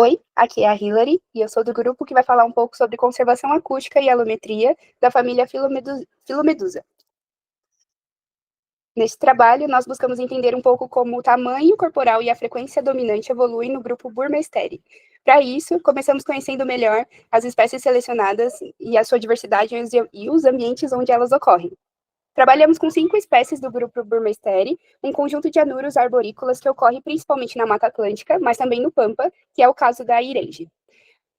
Oi, aqui é a Hilary e eu sou do grupo que vai falar um pouco sobre conservação acústica e alometria da família Filomedusa. Neste trabalho, nós buscamos entender um pouco como o tamanho corporal e a frequência dominante evoluem no grupo Burmesteri. Para isso, começamos conhecendo melhor as espécies selecionadas e a sua diversidade e os ambientes onde elas ocorrem. Trabalhamos com 5 espécies do grupo Burmesteri, um conjunto de anuros arborícolas que ocorre principalmente na Mata Atlântica, mas também no Pampa, que é o caso da Irenge.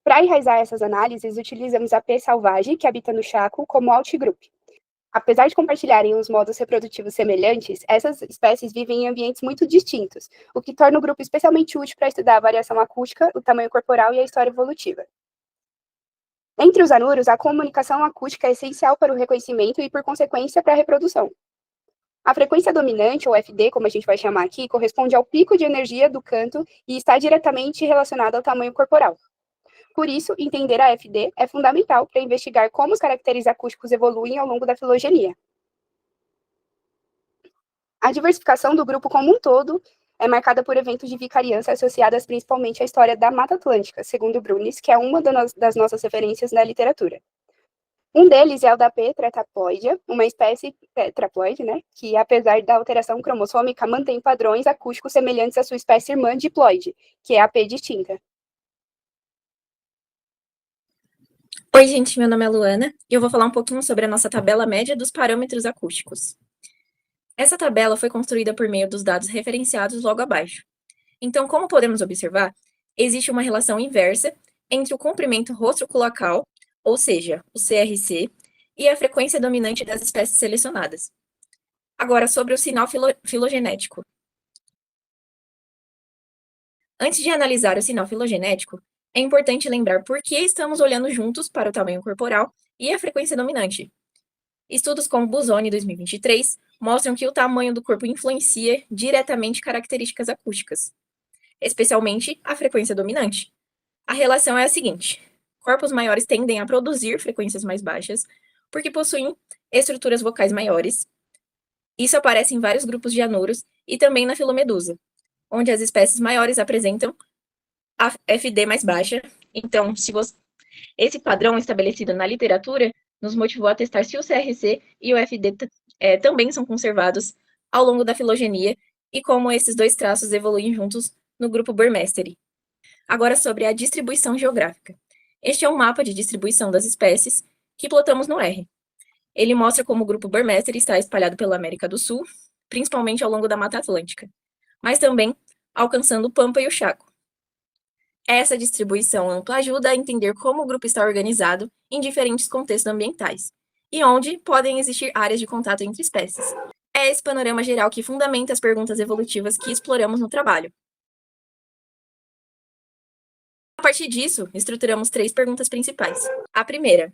Para enraizar essas análises, utilizamos a P. salvage, que habita no Chaco, como outgroup. Apesar de compartilharem os modos reprodutivos semelhantes, essas espécies vivem em ambientes muito distintos, o que torna o grupo especialmente útil para estudar a variação acústica, o tamanho corporal e a história evolutiva. Entre os anuros, a comunicação acústica é essencial para o reconhecimento e, por consequência, para a reprodução. A frequência dominante, ou FD, como a gente vai chamar aqui, corresponde ao pico de energia do canto e está diretamente relacionada ao tamanho corporal. Por isso, entender a FD é fundamental para investigar como os caracteres acústicos evoluem ao longo da filogenia. A diversificação do grupo como um todo é marcada por eventos de vicariança associadas principalmente à história da Mata Atlântica, segundo Brunis, que é uma das nossas referências na literatura. Um deles é o da P. tetraploidea, uma espécie tetraploide, né, que, apesar da alteração cromossômica, mantém padrões acústicos semelhantes à sua espécie irmã diploide, que é a P. distinta. Oi, gente, meu nome é Luana e eu vou falar um pouquinho sobre a nossa tabela média dos parâmetros acústicos. Essa tabela foi construída por meio dos dados referenciados logo abaixo. Então, como podemos observar, existe uma relação inversa entre o comprimento rostroculocal, ou seja, o CRC, e a frequência dominante das espécies selecionadas. Agora, sobre o sinal filogenético. Antes de analisar o sinal filogenético, é importante lembrar por que estamos olhando juntos para o tamanho corporal e a frequência dominante. Estudos como Busoni 2023 mostram que o tamanho do corpo influencia diretamente características acústicas, especialmente a frequência dominante. A relação é a seguinte: corpos maiores tendem a produzir frequências mais baixas porque possuem estruturas vocais maiores. Isso aparece em vários grupos de anuros e também na Filomedusa, onde as espécies maiores apresentam a FD mais baixa. Então, esse padrão estabelecido na literatura nos motivou a testar se o CRC e o FD também são conservados ao longo da filogenia e como esses dois traços evoluem juntos no grupo Burmesteri. Agora sobre a distribuição geográfica. Este é um mapa de distribuição das espécies que plotamos no R. Ele mostra como o grupo Burmesteri está espalhado pela América do Sul, principalmente ao longo da Mata Atlântica, mas também alcançando o Pampa e o Chaco. Essa distribuição ampla ajuda a entender como o grupo está organizado em diferentes contextos ambientais e onde podem existir áreas de contato entre espécies. É esse panorama geral que fundamenta as perguntas evolutivas que exploramos no trabalho. A partir disso, estruturamos 3 perguntas principais. A primeira: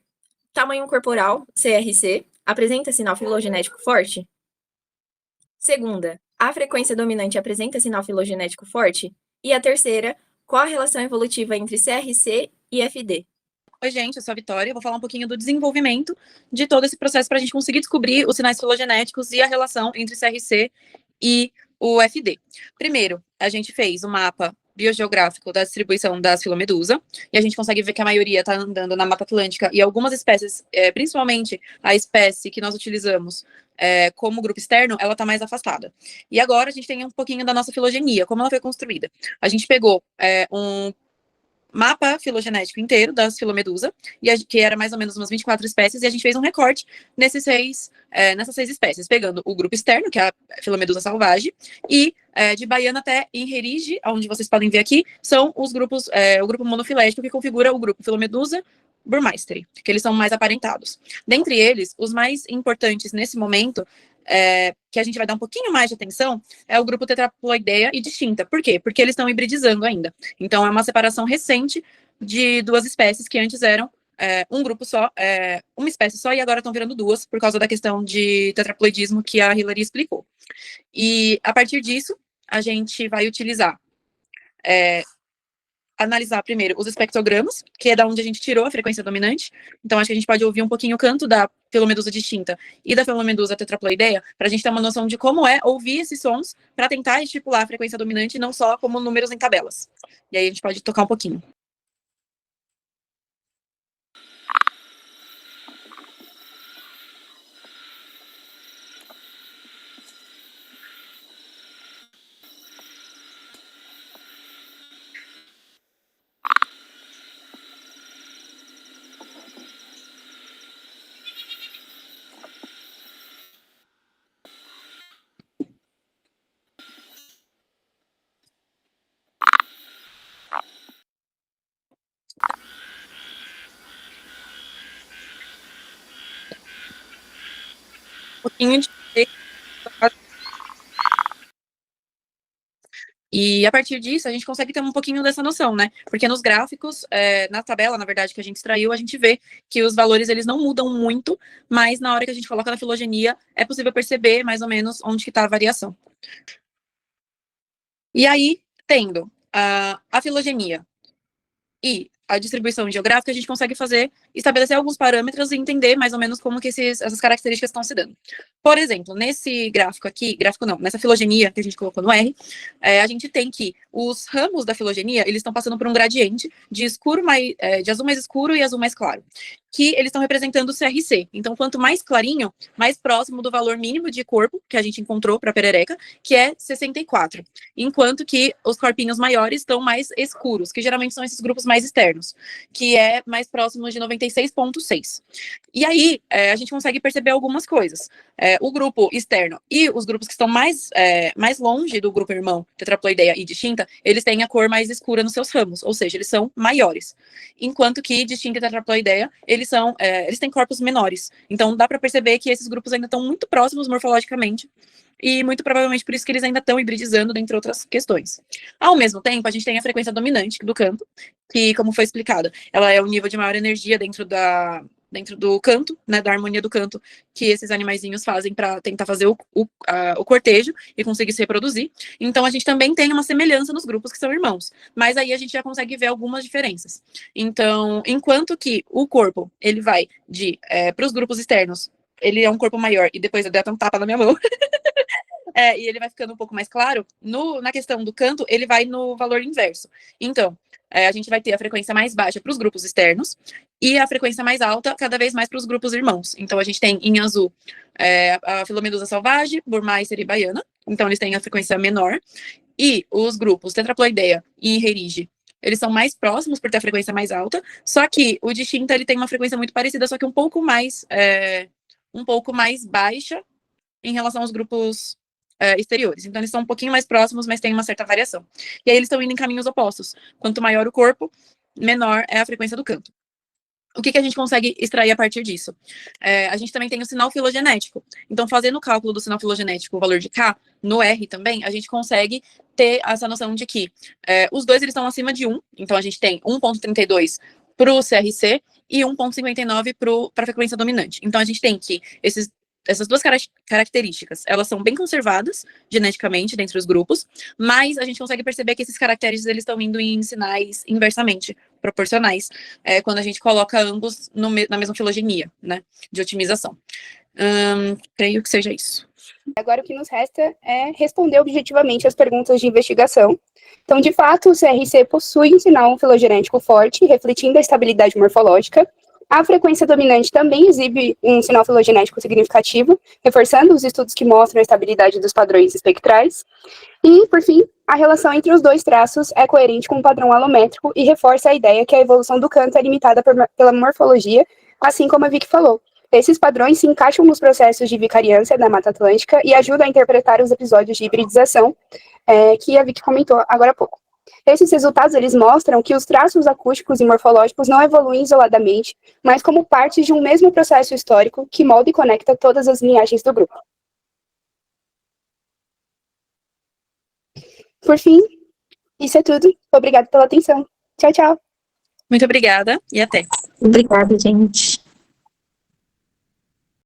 tamanho corporal, CRC, apresenta sinal filogenético forte? Segunda: a frequência dominante apresenta sinal filogenético forte? E a terceira: qual a relação evolutiva entre CRC e FD? Oi, gente, eu sou a Vitória. Eu vou falar um pouquinho do desenvolvimento de todo esse processo para a gente conseguir descobrir os sinais filogenéticos e a relação entre CRC e o FD. Primeiro, a gente fez um mapa biogeográfico da distribuição das Filomedusa, e a gente consegue ver que a maioria está andando na Mata Atlântica, e algumas espécies, principalmente a espécie que nós utilizamos como grupo externo, ela está mais afastada. E agora a gente tem um pouquinho da nossa filogenia, como ela foi construída. A gente pegou um mapa filogenético inteiro das Filomedusa, que era mais ou menos umas 24 espécies, e a gente fez um recorte nessas 6 espécies, pegando o grupo externo, que é a Filomedusa salvage, e de Baiana até Inherige, onde vocês podem ver aqui, são os grupos, o grupo monofilético que configura o grupo Filomedusa Burmesteri, que eles são mais aparentados. Dentre eles, os mais importantes nesse momento, que a gente vai dar um pouquinho mais de atenção, é o grupo tetraploidea e distinta. Por quê? Porque eles estão hibridizando ainda. Então, é uma separação recente de 2 espécies que antes eram um grupo só, uma espécie só, e agora estão virando 2, por causa da questão de tetraploidismo que a Hilary explicou. E, a partir disso, a gente vai utilizar analisar primeiro os espectrogramas, que é da onde a gente tirou a frequência dominante. Então, acho que a gente pode ouvir um pouquinho o canto da filomedusa distinta e da filomedusa tetraploideia, para a gente ter uma noção de como é ouvir esses sons, para tentar estipular a frequência dominante, não só como números em tabelas. E aí a gente pode tocar um pouquinho. Pouquinho de... E a partir disso, a gente consegue ter um pouquinho dessa noção, né? Porque nos gráficos, na tabela, na verdade, que a gente extraiu, a gente vê que os valores, eles não mudam muito, mas na hora que a gente coloca na filogenia, é possível perceber mais ou menos onde que está a variação. E aí, tendo a filogenia e a distribuição geográfica, a gente consegue estabelecer alguns parâmetros e entender mais ou menos como que essas características estão se dando. Por exemplo, nesse gráfico aqui, nessa filogenia que a gente colocou no R, a gente tem que os ramos da filogenia, eles estão passando por um gradiente de azul mais escuro e azul mais claro, que eles estão representando o CRC. Então, quanto mais clarinho, mais próximo do valor mínimo de corpo que a gente encontrou para a perereca, que é 64. Enquanto que os corpinhos maiores estão mais escuros, que geralmente são esses grupos mais externos, que é mais próximo de 96,6. E aí, a gente consegue perceber algumas coisas. O grupo externo e os grupos que estão mais longe do grupo irmão, tetraploideia e distinta, eles têm a cor mais escura nos seus ramos, ou seja, eles são maiores. Enquanto que distinta e tetraploideia, eles têm corpos menores. Então, dá para perceber que esses grupos ainda estão muito próximos morfologicamente, e muito provavelmente por isso que eles ainda estão hibridizando, dentre outras questões. Ao mesmo tempo, a gente tem a frequência dominante do canto, que, como foi explicado, ela é o nível de maior energia dentro do canto, né, da harmonia do canto, que esses animaizinhos fazem para tentar fazer o cortejo e conseguir se reproduzir. Então, a gente também tem uma semelhança nos grupos que são irmãos, mas aí a gente já consegue ver algumas diferenças. Então, enquanto que o corpo, ele vai para os grupos externos, ele é um corpo maior, e depois eu dei até um tapa na minha mão, e ele vai ficando um pouco mais claro, na questão do canto, ele vai no valor inverso. Então, a gente vai ter a frequência mais baixa para os grupos externos e a frequência mais alta cada vez mais para os grupos irmãos. Então, a gente tem em azul a filomedusa salvage, burmeister e baiana. Então, eles têm a frequência menor. E os grupos tetraploideia e rerige, eles são mais próximos por ter a frequência mais alta. Só que o distinta, ele tem uma frequência muito parecida, só que um pouco mais baixa em relação aos grupos exteriores. Então, eles são um pouquinho mais próximos, mas tem uma certa variação. E aí, eles estão indo em caminhos opostos. Quanto maior o corpo, menor é a frequência do canto. O que a gente consegue extrair a partir disso? A gente também tem o sinal filogenético. Então, fazendo o cálculo do sinal filogenético, o valor de K, no R também, a gente consegue ter essa noção de que os dois eles estão acima de 1. Então, a gente tem 1,32 para o CRC e 1,59 para a frequência dominante. Então, a gente tem que essas duas características, elas são bem conservadas geneticamente dentro dos grupos, mas a gente consegue perceber que esses caracteres eles estão indo em sinais inversamente proporcionais, quando a gente coloca ambos na mesma filogenia, né, de otimização. Creio que seja isso. Agora o que nos resta é responder objetivamente as perguntas de investigação. Então, de fato, o CRC possui um sinal filogenético forte, refletindo a estabilidade morfológica. A frequência dominante também exibe um sinal filogenético significativo, reforçando os estudos que mostram a estabilidade dos padrões espectrais. E, por fim, a relação entre os dois traços é coerente com o padrão alométrico e reforça a ideia que a evolução do canto é limitada pela morfologia, assim como a Vicky falou. Esses padrões se encaixam nos processos de vicariância da Mata Atlântica e ajudam a interpretar os episódios de hibridização que a Vicky comentou agora há pouco. Esses resultados, eles mostram que os traços acústicos e morfológicos não evoluem isoladamente, mas como partes de um mesmo processo histórico que molda e conecta todas as linhagens do grupo. Por fim, isso é tudo. Obrigada pela atenção. Tchau, tchau. Muito obrigada e até. Obrigada, gente.